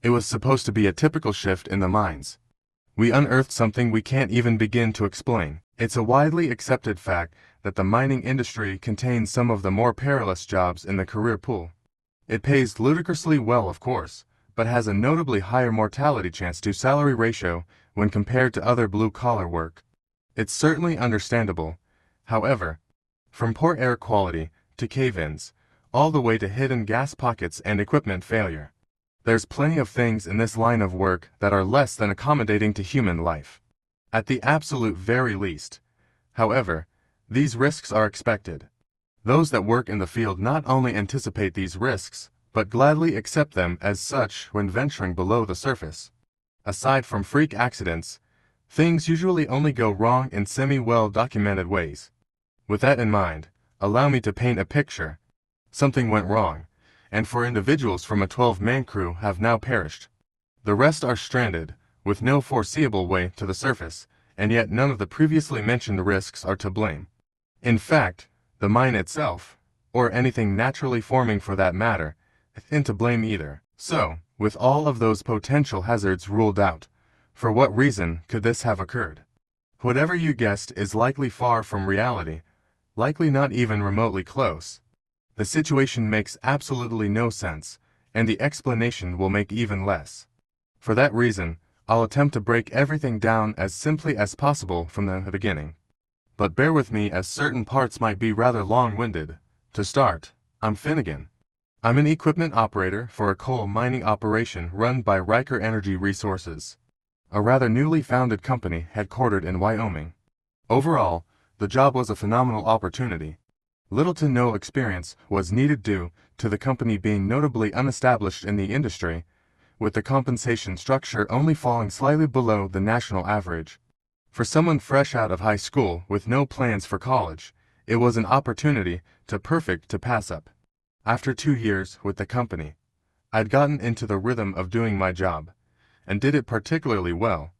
It was supposed to be a typical shift in the mines. We unearthed something we can't even begin to explain. It's a widely accepted fact that the mining industry contains some of the more perilous jobs in the career pool. It pays ludicrously well, of course, but has a notably higher mortality chance to salary ratio when compared to other blue-collar work. It's certainly understandable. However, from poor air quality to cave-ins, all the way to hidden gas pockets and equipment failure, there's plenty of things in this line of work that are less than accommodating to human life. At the absolute very least, however, these risks are expected. Those that work in the field not only anticipate these risks, but gladly accept them as such when venturing below the surface. Aside from freak accidents, things usually only go wrong in semi-well-documented ways. With that in mind, allow me to paint a picture. Something went wrong, and 4 individuals from a 12-man crew have now perished. The rest are stranded, with no foreseeable way to the surface, and yet none of the previously mentioned risks are to blame. In fact, the mine itself, or anything naturally forming for that matter, isn't to blame either. So, with all of those potential hazards ruled out, for what reason could this have occurred? Whatever you guessed is likely far from reality, likely not even remotely close. The situation makes absolutely no sense, and the explanation will make even less. For that reason, I'll attempt to break everything down as simply as possible from the beginning. But bear with me as certain parts might be rather long-winded. To start, I'm Finnegan. I'm an equipment operator for a coal mining operation run by Riker Energy Resources, a rather newly founded company headquartered in Wyoming. Overall, the job was a phenomenal opportunity. Little to no experience was needed due to the company being notably unestablished in the industry, with the compensation structure only falling slightly below the national average. For someone fresh out of high school with no plans for college, it was an opportunity too perfect to pass up. After 2 years with the company, I'd gotten into the rhythm of doing my job, and did it particularly well.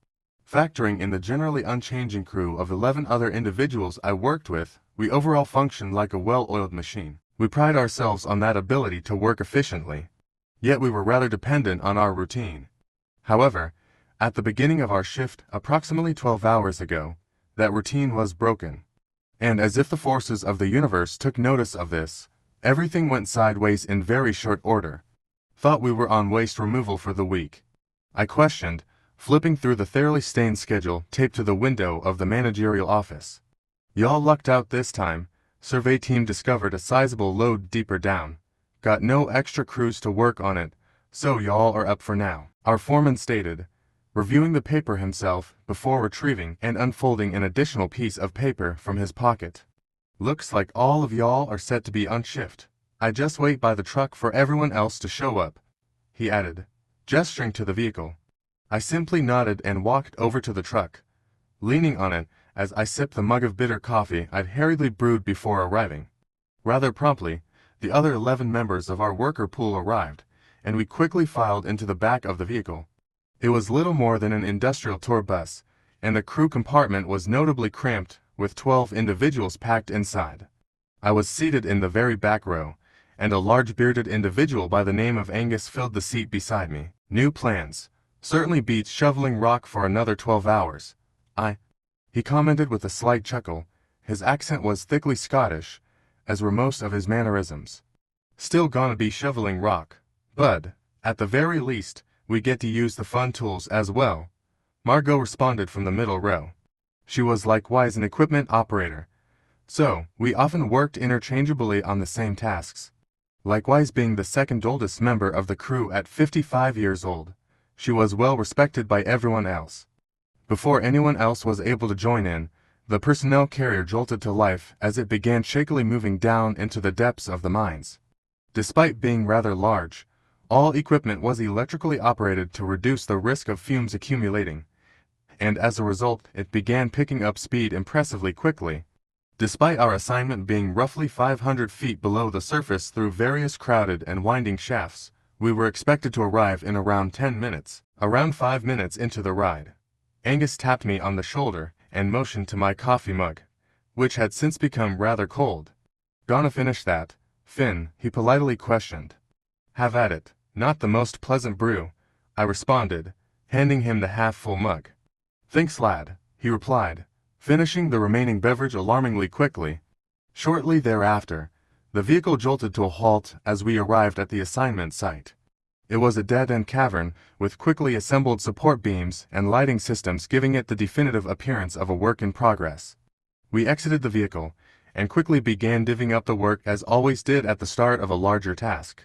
Factoring in the generally unchanging crew of 11 other individuals I worked with, we overall functioned like a well-oiled machine. We pride ourselves on that ability to work efficiently, yet we were rather dependent on our routine. However, at the beginning of our shift, approximately 12 hours ago, that routine was broken. And as if the forces of the universe took notice of this, everything went sideways in very short order. Thought we were on waste removal for the week. I questioned, flipping through the thoroughly stained schedule taped to the window of the managerial office. Y'all lucked out this time. Survey team discovered a sizable load deeper down. Got no extra crews to work on it, so y'all are up for now, our foreman stated, reviewing the paper himself before retrieving and unfolding an additional piece of paper from his pocket. Looks like all of y'all are set to be on shift. I just wait by the truck for everyone else to show up, he added, gesturing to the vehicle. I simply nodded and walked over to the truck, leaning on it as I sipped the mug of bitter coffee I'd hurriedly brewed before arriving. Rather promptly, the other 11 members of our worker pool arrived, and we quickly filed into the back of the vehicle. It was little more than an industrial tour bus, and the crew compartment was notably cramped, with 12 individuals packed inside. I was seated in the very back row, and a large bearded individual by the name of Angus filled the seat beside me. New plans. Certainly beats shoveling rock for another 12 hours. He commented with a slight chuckle. His accent was thickly Scottish, as were most of his mannerisms. Still gonna be shoveling rock, bud. At the very least, we get to use the fun tools as well. Margot responded from the middle row. She was likewise an equipment operator, so we often worked interchangeably on the same tasks. Likewise being the second oldest member of the crew at 55 years old, she was well respected by everyone else. Before anyone else was able to join in, the personnel carrier jolted to life as it began shakily moving down into the depths of the mines. Despite being rather large, all equipment was electrically operated to reduce the risk of fumes accumulating, and as a result it began picking up speed impressively quickly. Despite our assignment being roughly 500 feet below the surface through various crowded and winding shafts, we were expected to arrive in around 10 minutes. Around 5 minutes into the ride, Angus tapped me on the shoulder and motioned to my coffee mug, which had since become rather cold. "Gonna finish that, Finn?" he politely questioned. "Have at it. Not the most pleasant brew, I responded, handing him the half-full mug. "Thanks, lad," he replied, finishing the remaining beverage alarmingly quickly. Shortly thereafter, the vehicle jolted to a halt as we arrived at the assignment site. It was a dead-end cavern with quickly assembled support beams and lighting systems giving it the definitive appearance of a work in progress. We exited the vehicle and quickly began divvying up the work as always did at the start of a larger task.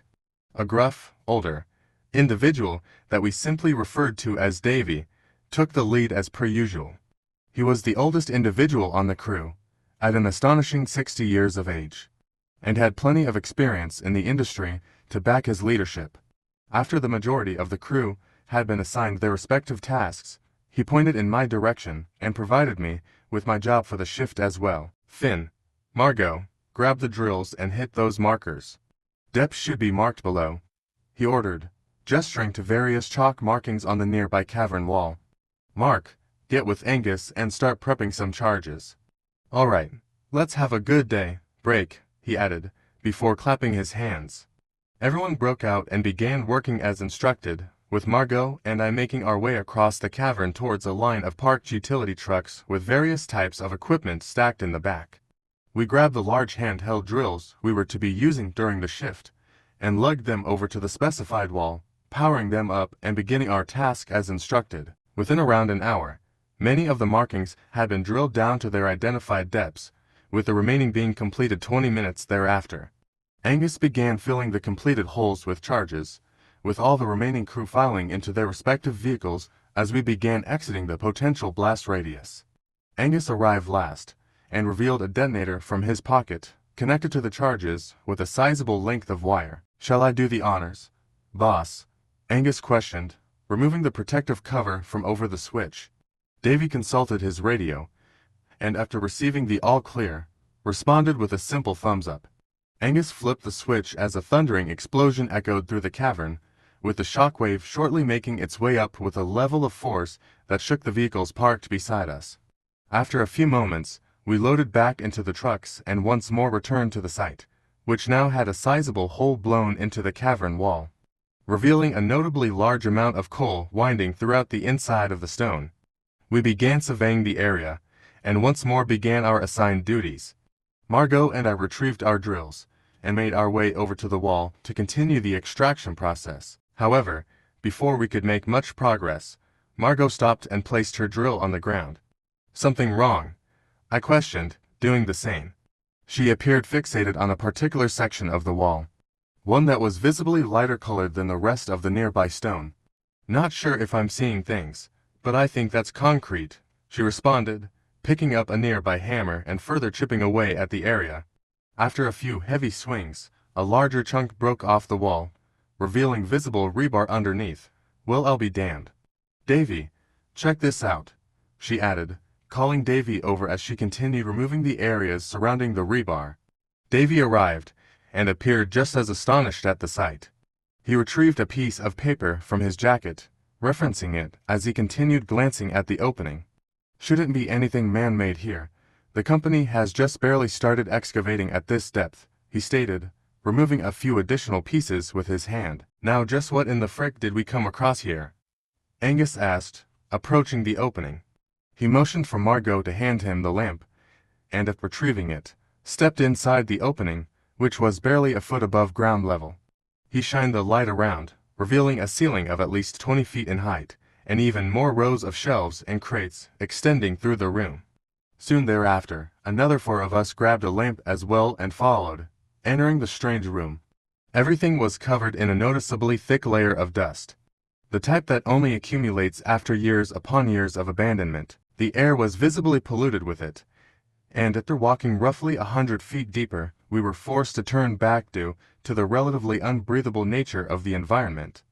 A gruff, older individual that we simply referred to as Davy took the lead as per usual. He was the oldest individual on the crew, at an astonishing 60 years of age, and had plenty of experience in the industry to back his leadership. After the majority of the crew had been assigned their respective tasks, he pointed in my direction and provided me with my job for the shift as well. "Finn, Margot, grab the drills and hit those markers. Depth should be marked below," he ordered, gesturing to various chalk markings on the nearby cavern wall. "Mark, get with Angus and start prepping some charges." "All right, let's have a good day, break," he added, before clapping his hands. Everyone broke out and began working as instructed, with Margot and I making our way across the cavern towards a line of parked utility trucks with various types of equipment stacked in the back. We grabbed the large handheld drills we were to be using during the shift, and lugged them over to the specified wall, powering them up and beginning our task as instructed. Within around an hour, many of the markings had been drilled down to their identified depths, with the remaining being completed 20 minutes thereafter. Angus began filling the completed holes with charges, with all the remaining crew filing into their respective vehicles as we began exiting the potential blast radius. Angus arrived last, and revealed a detonator from his pocket, connected to the charges with a sizable length of wire. "Shall I do the honors, boss?" Angus questioned, removing the protective cover from over the switch. Davy consulted his radio, and after receiving the all-clear, responded with a simple thumbs-up. Angus flipped the switch as a thundering explosion echoed through the cavern, with the shockwave shortly making its way up with a level of force that shook the vehicles parked beside us. After a few moments, we loaded back into the trucks and once more returned to the site, which now had a sizable hole blown into the cavern wall, revealing a notably large amount of coal winding throughout the inside of the stone. We began surveying the area, and once more began our assigned duties. Margot and I retrieved our drills, and made our way over to the wall to continue the extraction process. However, before we could make much progress, Margot stopped and placed her drill on the ground. "Something wrong?" I questioned, doing the same. She appeared fixated on a particular section of the wall, one that was visibly lighter colored than the rest of the nearby stone. "Not sure if I'm seeing things, but I think that's concrete," she responded, picking up a nearby hammer and further chipping away at the area. After a few heavy swings, a larger chunk broke off the wall, revealing visible rebar underneath. "Well, I'll be damned. Davy, check this out," she added, calling Davy over as she continued removing the areas surrounding the rebar. Davy arrived, and appeared just as astonished at the sight. He retrieved a piece of paper from his jacket, referencing it as he continued glancing at the opening. "Shouldn't be anything man-made here. The company has just barely started excavating at this depth," he stated, removing a few additional pieces with his hand. "Now just what in the frick did we come across here?" Angus asked, approaching the opening. He motioned for Margot to hand him the lamp, and after retrieving it, stepped inside the opening, which was barely a foot above ground level. He shined the light around, revealing a ceiling of at least 20 feet in height, and even more rows of shelves and crates extending through the room. Soon thereafter, another four of us grabbed a lamp as well and followed, entering the strange room. Everything was covered in a noticeably thick layer of dust, the type that only accumulates after years upon years of abandonment. The air was visibly polluted with it, and after walking roughly 100 feet deeper, we were forced to turn back due to the relatively unbreathable nature of the environment.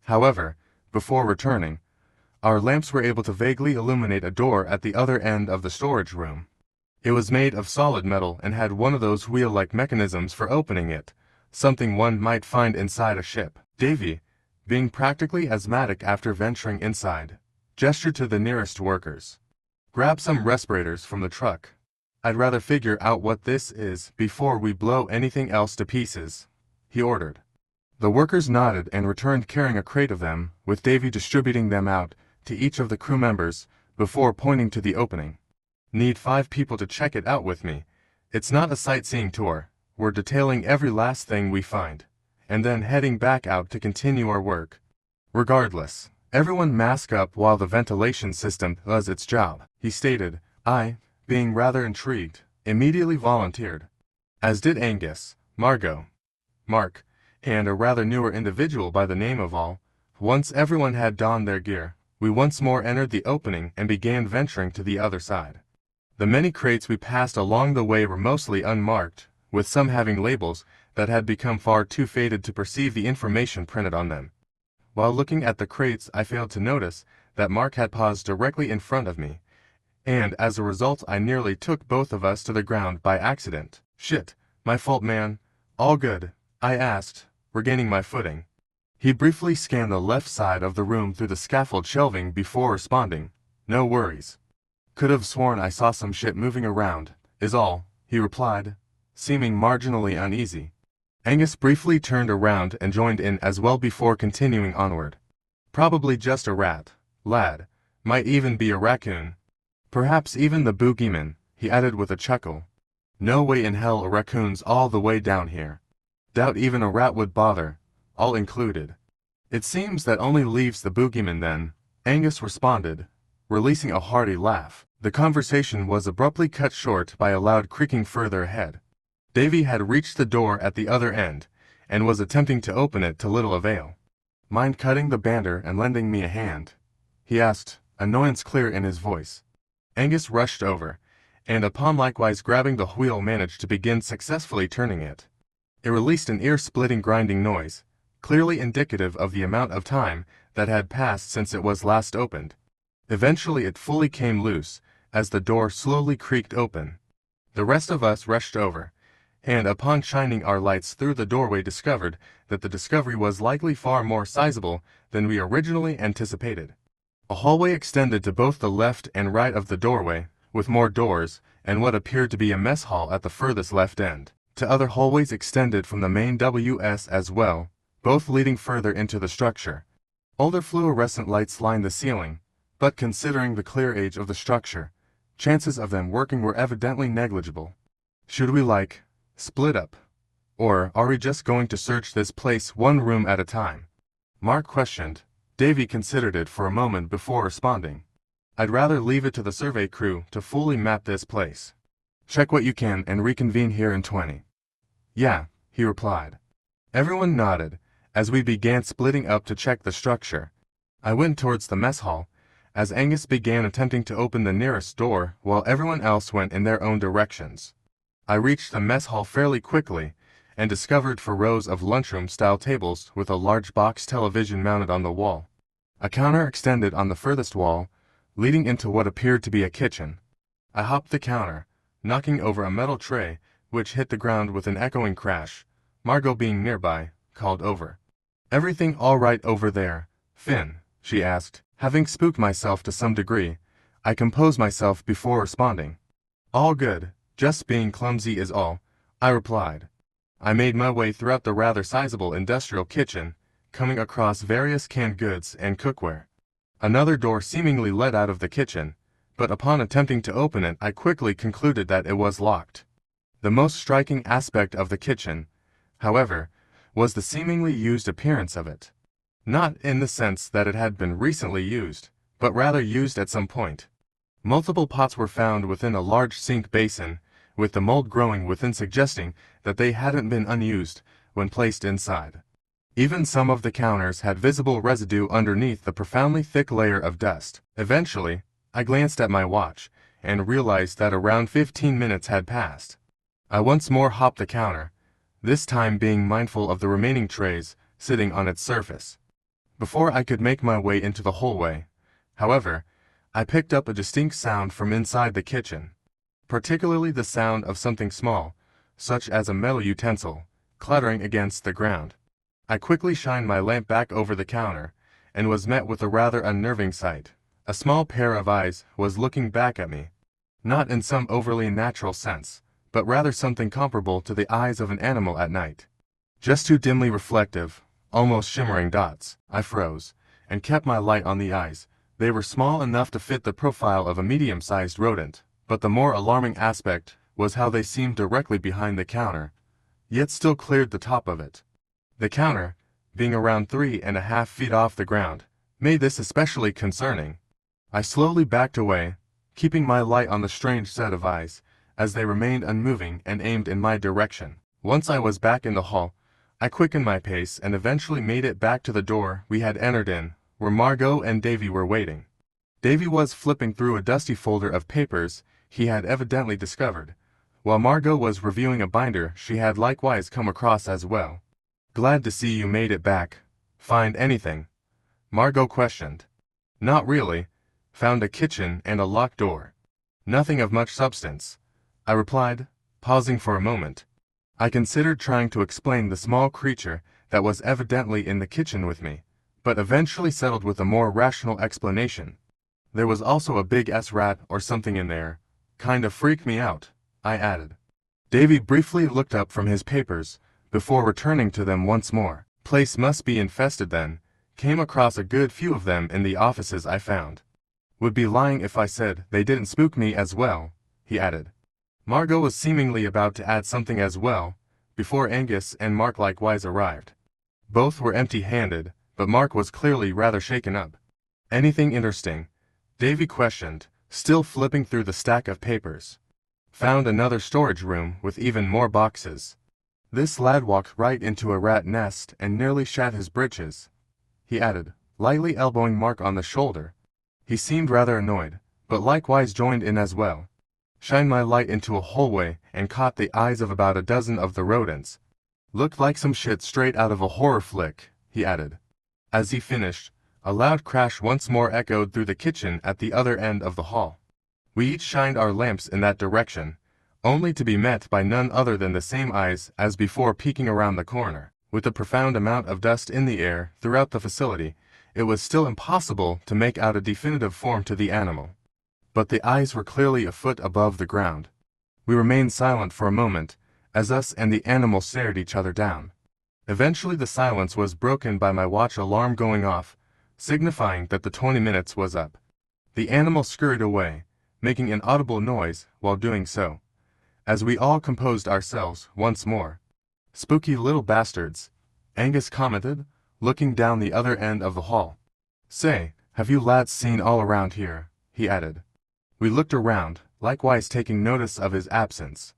However, before returning, our lamps were able to vaguely illuminate a door at the other end of the storage room. It was made of solid metal and had one of those wheel-like mechanisms for opening it, something one might find inside a ship. Davy, being practically asthmatic after venturing inside, gestured to the nearest workers. "Grab some respirators from the truck. I'd rather figure out what this is before we blow anything else to pieces," he ordered. The workers nodded and returned carrying a crate of them, with Davy distributing them out to each of the crew members before pointing to the opening. Need 5 people to check it out with me. It's not a sightseeing tour. We're detailing every last thing we find, and then heading back out to continue our work. Regardless, everyone mask up while the ventilation system does its job, he stated. I, being rather intrigued, immediately volunteered. As did Angus, Margot, Mark, and a rather newer individual by the name of All. Once everyone had donned their gear, we once more entered the opening and began venturing to the other side. The many crates we passed along the way were mostly unmarked, with some having labels that had become far too faded to perceive the information printed on them. While looking at the crates, I failed to notice that Mark had paused directly in front of me, and as a result I nearly took both of us to the ground by accident. Shit, my fault, man. All good? I asked, regaining my footing. He briefly scanned the left side of the room through the scaffold shelving before responding. No worries. Could have sworn I saw some shit moving around, is all, he replied, seeming marginally uneasy. Angus briefly turned around and joined in as well before continuing onward. Probably just a rat, lad. Might even be a raccoon. Perhaps even the boogeyman, he added with a chuckle. No way in hell a raccoon's all the way down here. Doubt even a rat would bother, all included. It seems that only leaves the boogeyman then, Angus responded, releasing a hearty laugh. The conversation was abruptly cut short by a loud creaking further ahead. Davy had reached the door at the other end, and was attempting to open it to little avail. Mind cutting the banter and lending me a hand? He asked, annoyance clear in his voice. Angus rushed over, and upon likewise grabbing the wheel managed to begin successfully turning it. It released an ear-splitting grinding noise, clearly indicative of the amount of time that had passed since it was last opened. Eventually it fully came loose, as the door slowly creaked open. The rest of us rushed over, and upon shining our lights through the doorway discovered that the discovery was likely far more sizable than we originally anticipated. A hallway extended to both the left and right of the doorway, with more doors, and what appeared to be a mess hall at the furthest left end. To other hallways extended from the main WS as well, both leading further into the structure. Older fluorescent lights lined the ceiling, but considering the clear age of the structure, chances of them working were evidently negligible. Should we split up? Or are we just going to search this place one room at a time? Mark questioned. Davy considered it for a moment before responding. I'd rather leave it to the survey crew to fully map this place. Check what you can and reconvene here in 20. Yeah, he replied. Everyone nodded, as we began splitting up to check the structure. I went towards the mess hall, as Angus began attempting to open the nearest door while everyone else went in their own directions. I reached the mess hall fairly quickly, and discovered 4 rows of lunchroom-style tables with a large box television mounted on the wall. A counter extended on the furthest wall, leading into what appeared to be a kitchen. I hopped the counter, knocking over a metal tray, which hit the ground with an echoing crash. Margot, being nearby, called over. Everything all right over there, Finn? She asked. Having spooked myself to some degree, I composed myself before responding. All good, just being clumsy is all, I replied. I made my way throughout the rather sizable industrial kitchen, coming across various canned goods and cookware. Another door seemingly led out of the kitchen, but upon attempting to open it I quickly concluded that it was locked. The most striking aspect of the kitchen, however, was the seemingly used appearance of it. Not in the sense that it had been recently used, but rather used at some point. Multiple pots were found within a large sink basin, with the mold growing within, suggesting that they hadn't been unused when placed inside. Even some of the counters had visible residue underneath the profoundly thick layer of dust. Eventually, I glanced at my watch, and realized that around 15 minutes had passed. I once more hopped the counter, this time being mindful of the remaining trays sitting on its surface. Before I could make my way into the hallway, however, I picked up a distinct sound from inside the kitchen, particularly the sound of something small, such as a metal utensil, clattering against the ground. I quickly shined my lamp back over the counter, and was met with a rather unnerving sight. A small pair of eyes was looking back at me, not in some overly natural sense, but rather something comparable to the eyes of an animal at night. Just too dimly reflective, almost shimmering dots. I froze, and kept my light on the eyes. They were small enough to fit the profile of a medium-sized rodent, but the more alarming aspect was how they seemed directly behind the counter, yet still cleared the top of it. The counter, being around 3.5 feet off the ground, made this especially concerning. I slowly backed away, keeping my light on the strange set of eyes, as they remained unmoving and aimed in my direction. Once I was back in the hall, I quickened my pace and eventually made it back to the door we had entered in, where Margot and Davy were waiting. Davy was flipping through a dusty folder of papers he had evidently discovered, while Margot was reviewing a binder she had likewise come across as well. "Glad to see you made it back. Find anything?" Margot questioned. "Not really. Found a kitchen and a locked door. Nothing of much substance," I replied, pausing for a moment. I considered trying to explain the small creature that was evidently in the kitchen with me, but eventually settled with a more rational explanation. "There was also a big rat or something in there. Kinda freaked me out," I added. Davy briefly looked up from his papers, before returning to them once more. "Place must be infested then. Came across a good few of them in the offices I found. Would be lying if I said they didn't spook me as well," he added. Margot was seemingly about to add something as well, before Angus and Mark likewise arrived. Both were empty-handed, but Mark was clearly rather shaken up. "Anything interesting?" Davy questioned, still flipping through the stack of papers. "Found another storage room with even more boxes. This lad walked right into a rat nest and nearly shat his britches," he added, lightly elbowing Mark on the shoulder. He seemed rather annoyed, but likewise joined in as well. Shined my light into a hallway and caught the eyes of about a dozen of the rodents. "Looked like some shit straight out of a horror flick," he added. As he finished, a loud crash once more echoed through the kitchen at the other end of the hall. We each shined our lamps in that direction, only to be met by none other than the same eyes as before peeking around the corner. With a profound amount of dust in the air throughout the facility, it was still impossible to make out a definitive form to the animal. But the eyes were clearly a foot above the ground. We remained silent for a moment, as us and the animal stared each other down. Eventually the silence was broken by my watch alarm going off, signifying that the 20 minutes was up. The animal scurried away, making an audible noise while doing so, as we all composed ourselves once more. "Spooky little bastards," Angus commented, looking down the other end of the hall. "Say, have you lads seen all around here?" he added. We looked around, likewise taking notice of his absence.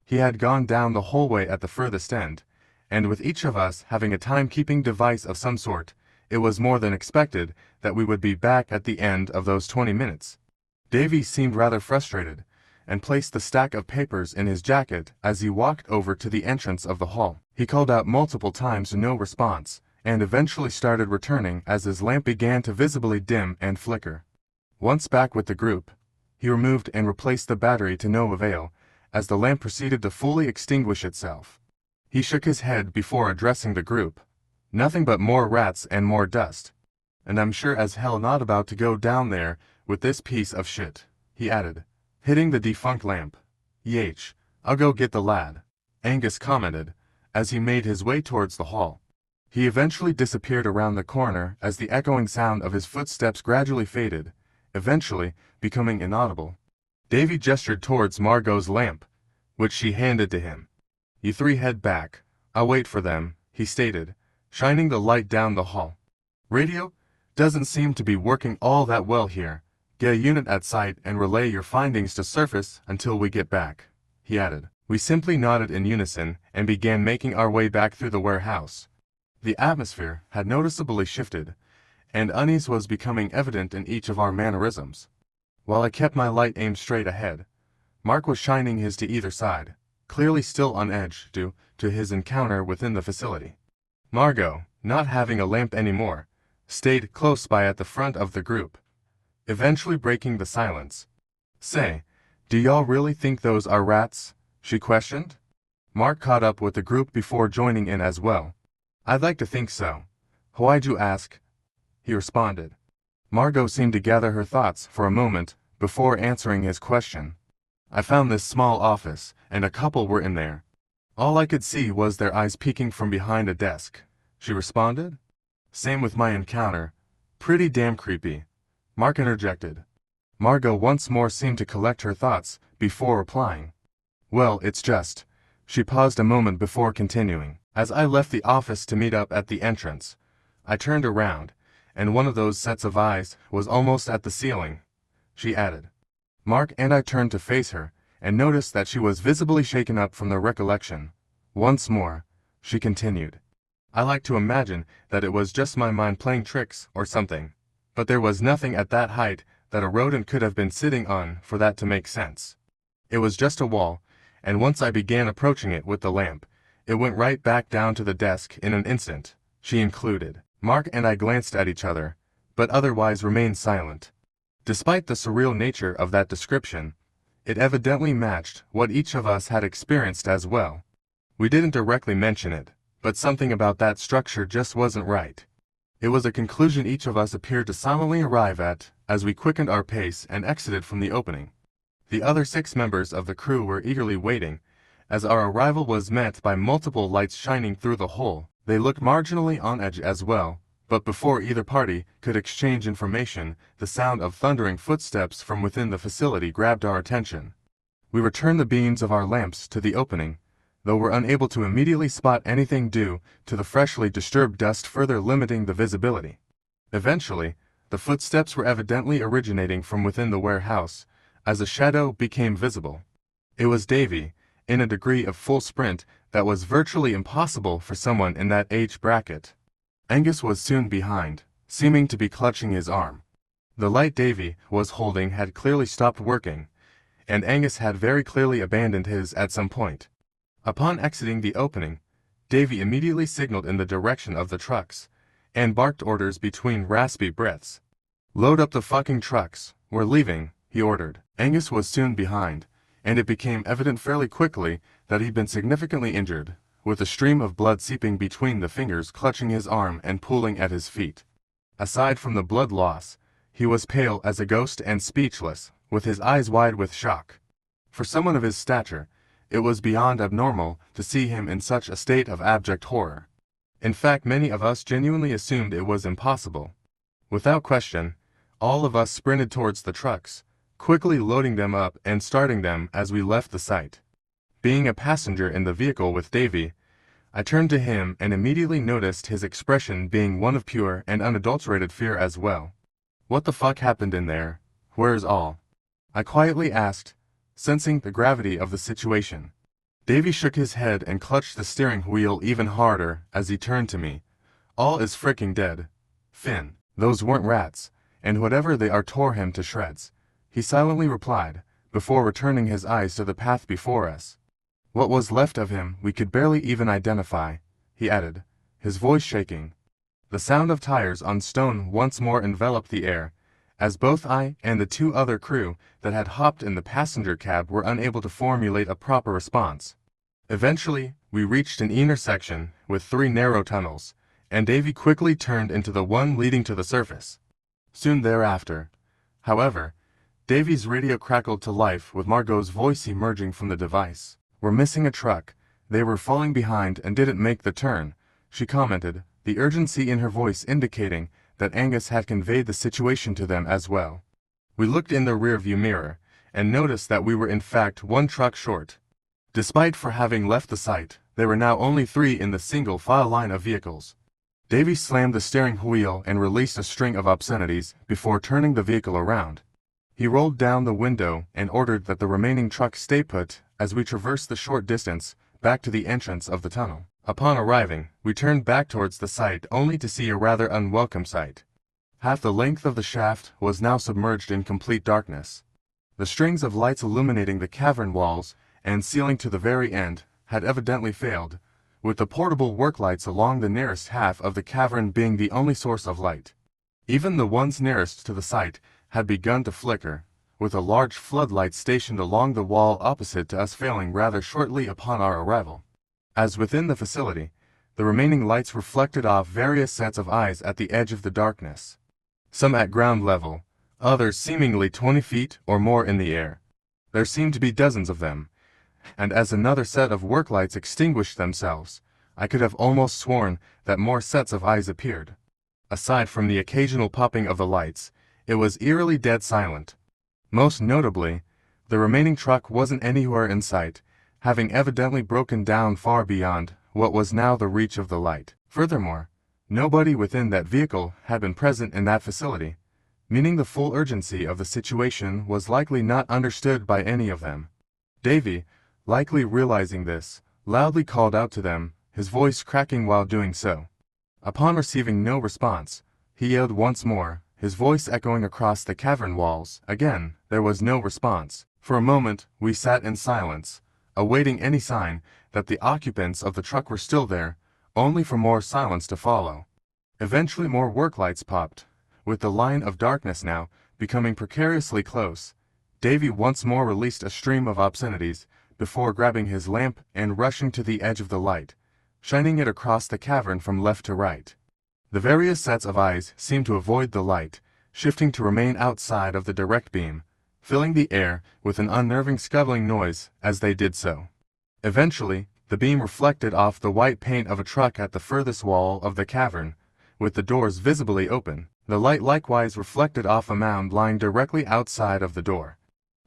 He had gone down the hallway at the furthest end, and with each of us having a timekeeping device of some sort, it was more than expected that we would be back at the end of those 20 minutes. Davy seemed rather frustrated, and placed the stack of papers in his jacket as he walked over to the entrance of the hall. He called out multiple times to no response, and eventually started returning as his lamp began to visibly dim and flicker. Once back with the group, he removed and replaced the battery to no avail, as the lamp proceeded to fully extinguish itself. He shook his head before addressing the group. "Nothing but more rats and more dust. And I'm sure as hell not about to go down there with this piece of shit," he added, hitting the defunct lamp. "Yach, I'll go get the lad," Angus commented, as he made his way towards the hall. He eventually disappeared around the corner as the echoing sound of his footsteps gradually faded, eventually becoming inaudible. Davy gestured towards Margot's lamp, which she handed to him. "You three head back. I'll wait for them," he stated, shining the light down the hall. "Radio? Doesn't seem to be working all that well here. Get a unit at site and relay your findings to surface until we get back," he added. We simply nodded in unison and began making our way back through the warehouse. The atmosphere had noticeably shifted, and unease was becoming evident in each of our mannerisms. While I kept my light aimed straight ahead, Mark was shining his to either side, clearly still on edge due to his encounter within the facility. Margot, not having a lamp anymore, stayed close by at the front of the group, eventually breaking the silence. "Say, do y'all really think those are rats?" she questioned. Mark caught up with the group before joining in as well. "I'd like to think so. Why'd you ask?" he responded. Margot seemed to gather her thoughts for a moment before answering his question. "I found this small office, and a couple were in there. All I could see was their eyes peeking from behind a desk. she responded. Same with my encounter. Pretty damn creepy, Mark interjected. Margot once more seemed to collect her thoughts before replying. Well, it's just. She paused a moment before continuing. As I left the office to meet up at the entrance, I turned around, and one of those sets of eyes was almost at the ceiling, she added. Mark and I turned to face her, and noticed that she was visibly shaken up from the recollection. Once more, she continued. I like to imagine that it was just my mind playing tricks or something, but there was nothing at that height that a rodent could have been sitting on for that to make sense. It was just a wall, and once I began approaching it with the lamp, it went right back down to the desk in an instant, she included. Mark and I glanced at each other, but otherwise remained silent. Despite the surreal nature of that description, it evidently matched what each of us had experienced as well. We didn't directly mention it, but something about that structure just wasn't right. It was a conclusion each of us appeared to silently arrive at as we quickened our pace and exited from the opening. The other 6 members of the crew were eagerly waiting, as our arrival was met by multiple lights shining through the hole. They looked marginally on edge as well, but before either party could exchange information, the sound of thundering footsteps from within the facility grabbed our attention. We returned the beams of our lamps to the opening, though we're unable to immediately spot anything due to the freshly disturbed dust further limiting the visibility. Eventually, the footsteps were evidently originating from within the warehouse, as a shadow became visible. It was Davy, in a degree of full sprint that was virtually impossible for someone in that age bracket. Angus was soon behind, seeming to be clutching his arm. The light Davy was holding had clearly stopped working, and Angus had very clearly abandoned his at some point. Upon exiting the opening, Davy immediately signaled in the direction of the trucks, and barked orders between raspy breaths. "Load up the fucking trucks, we're leaving," he ordered. Angus was soon behind, and it became evident fairly quickly that he'd been significantly injured, with a stream of blood seeping between the fingers clutching his arm and pooling at his feet. Aside from the blood loss, he was pale as a ghost and speechless, with his eyes wide with shock. For someone of his stature, it was beyond abnormal to see him in such a state of abject horror. In fact, many of us genuinely assumed it was impossible. Without question, all of us sprinted towards the trucks, quickly loading them up and starting them as we left the site. Being a passenger in the vehicle with Davy, I turned to him and immediately noticed his expression being one of pure and unadulterated fear as well. "What the fuck happened in there? Where's all?" I quietly asked, sensing the gravity of the situation. Davy shook his head and clutched the steering wheel even harder as he turned to me. "All is fricking dead. Finn, those weren't rats, and whatever they are tore him to shreds," he silently replied, before returning his eyes to the path before us. "What was left of him we could barely even identify," he added, his voice shaking. The sound of tires on stone once more enveloped the air, as both I and the 2 other crew that had hopped in the passenger cab were unable to formulate a proper response. Eventually, we reached an intersection with 3 narrow tunnels, and Davy quickly turned into the one leading to the surface. Soon thereafter, however, Davy's radio crackled to life with Margot's voice emerging from the device. "We're missing a truck. They were falling behind and didn't make the turn," she commented, the urgency in her voice indicating that Angus had conveyed the situation to them as well. We looked in the rearview mirror, and noticed that we were in fact 1 truck short. Despite for having left the site, there were now only 3 in the single file line of vehicles. Davy slammed the steering wheel and released a string of obscenities before turning the vehicle around. He rolled down the window and ordered that the remaining trucks stay put as we traversed the short distance back to the entrance of the tunnel. Upon arriving, we turned back towards the site only to see a rather unwelcome sight. Half the length of the shaft was now submerged in complete darkness. The strings of lights illuminating the cavern walls and ceiling to the very end had evidently failed, with the portable work lights along the nearest half of the cavern being the only source of light. Even the ones nearest to the site had begun to flicker, with a large floodlight stationed along the wall opposite to us failing rather shortly upon our arrival. As within the facility, the remaining lights reflected off various sets of eyes at the edge of the darkness. Some at ground level, others seemingly 20 feet or more in the air. There seemed to be dozens of them, and as another set of work lights extinguished themselves, I could have almost sworn that more sets of eyes appeared. Aside from the occasional popping of the lights, it was eerily dead silent. Most notably, the remaining truck wasn't anywhere in sight, having evidently broken down far beyond what was now the reach of the light. Furthermore, nobody within that vehicle had been present in that facility, meaning the full urgency of the situation was likely not understood by any of them. Davy, likely realizing this, loudly called out to them, his voice cracking while doing so. Upon receiving no response, he yelled once more, his voice echoing across the cavern walls. Again, there was no response. For a moment, we sat in silence, awaiting any sign that the occupants of the truck were still there, only for more silence to follow. Eventually more work lights popped, with the line of darkness now becoming precariously close. Davy once more released a stream of obscenities, before grabbing his lamp and rushing to the edge of the light, shining it across the cavern from left to right. The various sets of eyes seemed to avoid the light, shifting to remain outside of the direct beam, filling the air with an unnerving scuttling noise as they did so. Eventually, the beam reflected off the white paint of a truck at the furthest wall of the cavern, with the doors visibly open. The light likewise reflected off a mound lying directly outside of the door,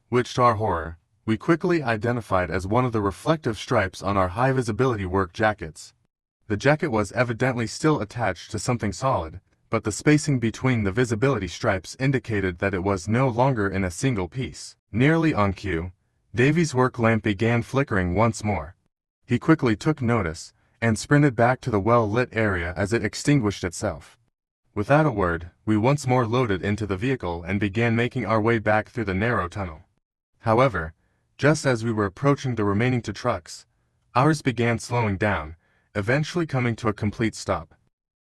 which to our horror, we quickly identified as one of the reflective stripes on our high-visibility work jackets. The jacket was evidently still attached to something solid, but the spacing between the visibility stripes indicated that it was no longer in a single piece. Nearly on cue, Davy's work lamp began flickering once more. He quickly took notice, and sprinted back to the well-lit area as it extinguished itself. Without a word, we once more loaded into the vehicle and began making our way back through the narrow tunnel. However, just as we were approaching the remaining two trucks, ours began slowing down, eventually coming to a complete stop.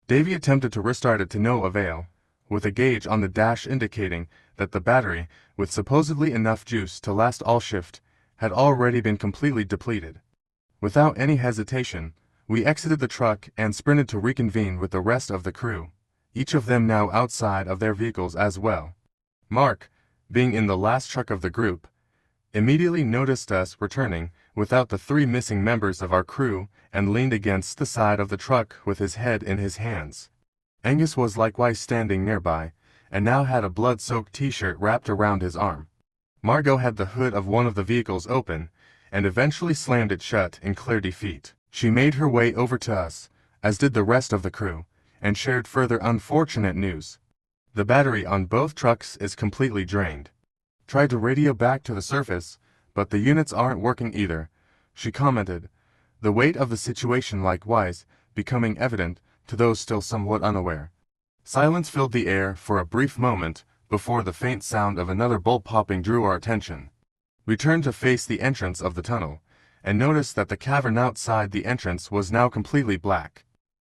Davy attempted to restart it to no avail, with a gauge on the dash indicating that the battery, with supposedly enough juice to last all shift, had already been completely depleted. Without any hesitation, we exited the truck and sprinted to reconvene with the rest of the crew, each of them now outside of their vehicles as well. Mark, being in the last truck of the group, immediately noticed us returning without the three missing members of our crew and leaned against the side of the truck with his head in his hands. Angus was likewise standing nearby, and now had a blood-soaked t-shirt wrapped around his arm. Margot had the hood of one of the vehicles open, and eventually slammed it shut in clear defeat. She made her way over to us, as did the rest of the crew, and shared further unfortunate news. The battery on both trucks is completely drained. Tried to radio back to the surface, but the units aren't working either, she commented, the weight of the situation likewise becoming evident to those still somewhat unaware. Silence filled the air for a brief moment before the faint sound of another bolt popping drew our attention. We turned to face the entrance of the tunnel, and noticed that the cavern outside the entrance was now completely black.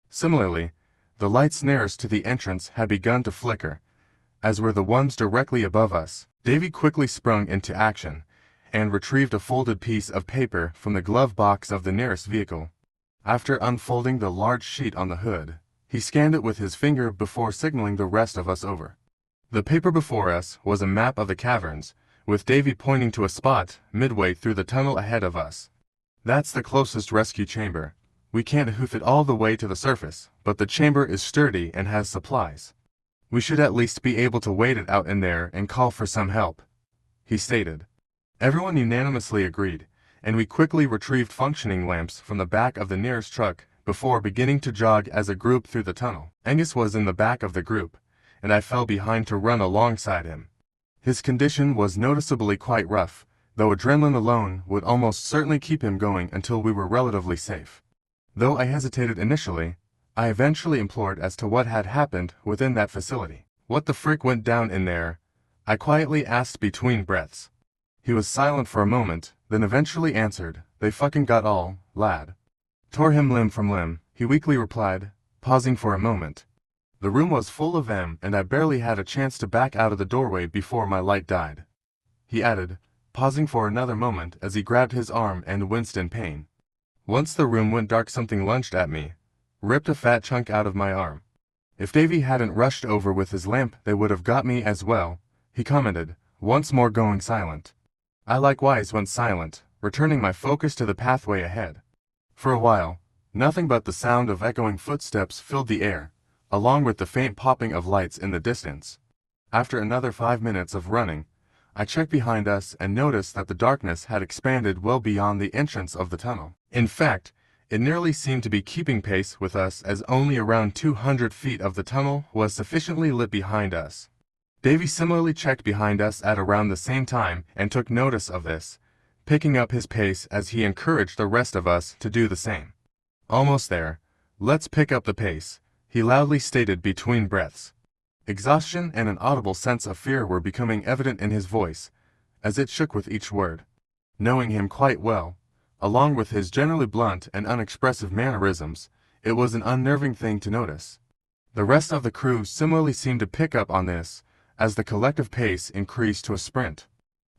Similarly, the lights nearest to the entrance had begun to flicker, as were the ones directly above us. Davy quickly sprung into action, and retrieved a folded piece of paper from the glove box of the nearest vehicle. After unfolding the large sheet on the hood, he scanned it with his finger before signaling the rest of us over. The paper before us was a map of the caverns, with Davy pointing to a spot midway through the tunnel ahead of us. That's the closest rescue chamber. We can't hoof it all the way to the surface, but the chamber is sturdy and has supplies. We should at least be able to wait it out in there and call for some help, he stated. Everyone unanimously agreed, and we quickly retrieved functioning lamps from the back of the nearest truck before beginning to jog as a group through the tunnel. Angus was in the back of the group, and I fell behind to run alongside him. His condition was noticeably quite rough, though adrenaline alone would almost certainly keep him going until we were relatively safe. Though I hesitated initially, I eventually implored as to what had happened within that facility. What the frick went down in there? I quietly asked between breaths. He was silent for a moment, then eventually answered, "They fucking got all, lad. Tore him limb from limb," he weakly replied, pausing for a moment. The room was full of them, and I barely had a chance to back out of the doorway before my light died. He added, pausing for another moment as he grabbed his arm and winced in pain. Once the room went dark, something lunged at me, ripped a fat chunk out of my arm. If Davy hadn't rushed over with his lamp, they would have got me as well, he commented, once more going silent. I likewise went silent, returning my focus to the pathway ahead. For a while, Nothing but the sound of echoing footsteps filled the air, along with the faint popping of lights in the distance. After another 5 minutes of running, I checked behind us and noticed that the darkness had expanded well beyond the entrance of the tunnel. In fact, it nearly seemed to be keeping pace with us, as only around 200 feet of the tunnel was sufficiently lit behind us. Davy similarly checked behind us at around the same time and took notice of this, picking up his pace as he encouraged the rest of us to do the same. "Almost there. Let's pick up the pace," he loudly stated between breaths. Exhaustion and an audible sense of fear were becoming evident in his voice, as it shook with each word. Knowing him quite well, along with his generally blunt and unexpressive mannerisms, it was an unnerving thing to notice. The rest of the crew similarly seemed to pick up on this, as the collective pace increased to a sprint.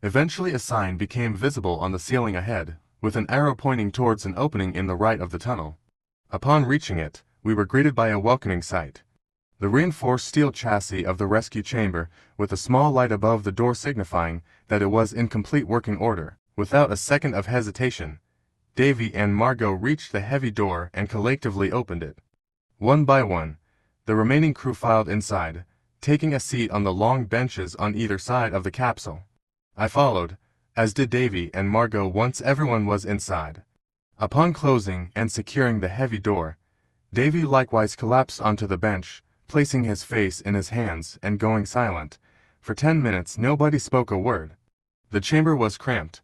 Eventually a sign became visible on the ceiling ahead, with an arrow pointing towards an opening in the right of the tunnel. Upon reaching it, we were greeted by a welcoming sight. The reinforced steel chassis of the rescue chamber, with a small light above the door signifying that it was in complete working order. Without a second of hesitation, Davy and Margot reached the heavy door and collectively opened it. One by one, the remaining crew filed inside, taking a seat on the long benches on either side of the capsule. I followed, as did Davy and Margot once everyone was inside. Upon closing and securing the heavy door, Davy likewise collapsed onto the bench, placing his face in his hands and going silent. For 10 minutes nobody spoke a word. The chamber was cramped,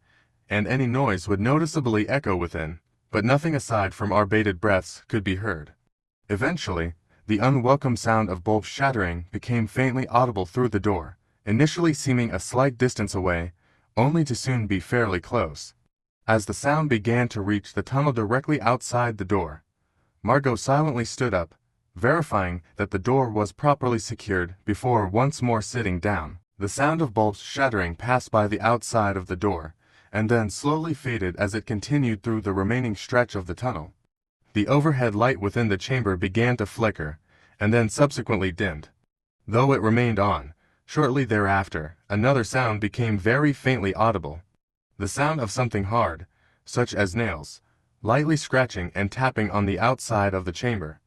and any noise would noticeably echo within, but nothing aside from our bated breaths could be heard. Eventually, the unwelcome sound of bolts shattering became faintly audible through the door, initially seeming a slight distance away, only to soon be fairly close. As the sound began to reach the tunnel directly outside the door, Margot silently stood up, verifying that the door was properly secured before once more sitting down. The sound of bolts shattering passed by the outside of the door, and then slowly faded as it continued through the remaining stretch of the tunnel. The overhead light within the chamber began to flicker, and then subsequently dimmed. Though it remained on, shortly thereafter, another sound became very faintly audible. The sound of something hard, such as nails, lightly scratching and tapping on the outside of the chamber.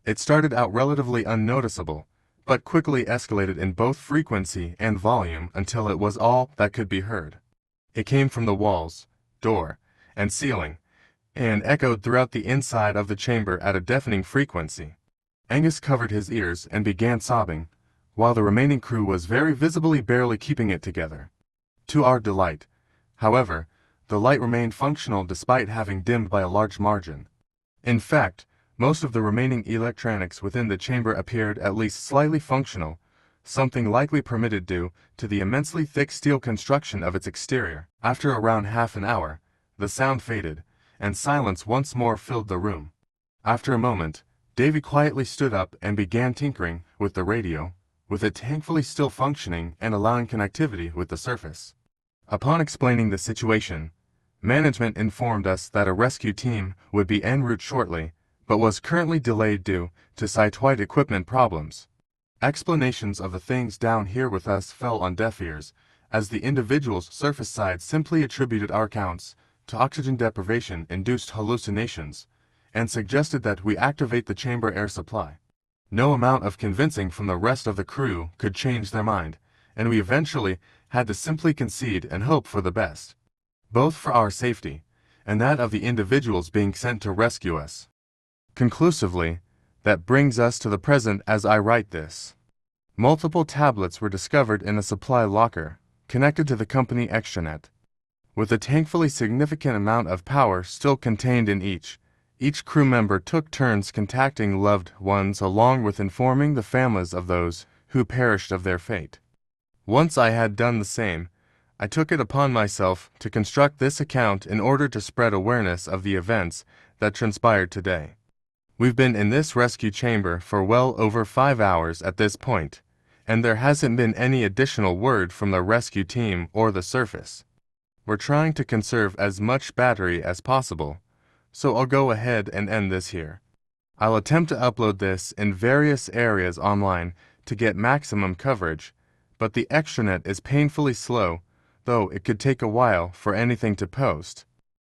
It started out relatively unnoticeable, but quickly escalated in both frequency and volume until it was all that could be heard. It came from the walls, door, and ceiling, and echoed throughout the inside of the chamber at a deafening frequency. Angus covered his ears and began sobbing, while the remaining crew was very visibly barely keeping it together. To our delight, however, the light remained functional despite having dimmed by a large margin. In fact, most of the remaining electronics within the chamber appeared at least slightly functional, something likely permitted due to the immensely thick steel construction of its exterior. After around half an hour, the sound faded, and silence once more filled the room. After a moment, Davy quietly stood up and began tinkering with the radio, with it thankfully still functioning and allowing connectivity with the surface. Upon explaining the situation, management informed us that a rescue team would be en route shortly, but was currently delayed due to site-wide equipment problems. Explanations of the things down here with us fell on deaf ears, as the individuals surface side simply attributed our counts to oxygen deprivation-induced hallucinations, and suggested that we activate the chamber air supply. No amount of convincing from the rest of the crew could change their mind, and we eventually had to simply concede and hope for the best, both for our safety and that of the individuals being sent to rescue us. Conclusively, that brings us to the present as I write this. Multiple tablets were discovered in a supply locker, connected to the company extranet. With a thankfully significant amount of power still contained in each crew member took turns contacting loved ones along with informing the families of those who perished of their fate. Once I had done the same, I took it upon myself to construct this account in order to spread awareness of the events that transpired today. We've been in this rescue chamber for well over 5 hours at this point, and there hasn't been any additional word from the rescue team or the surface. We're trying to conserve as much battery as possible, so I'll go ahead and end this here. I'll attempt to upload this in various areas online to get maximum coverage, but the extranet is painfully slow, though it could take a while for anything to post.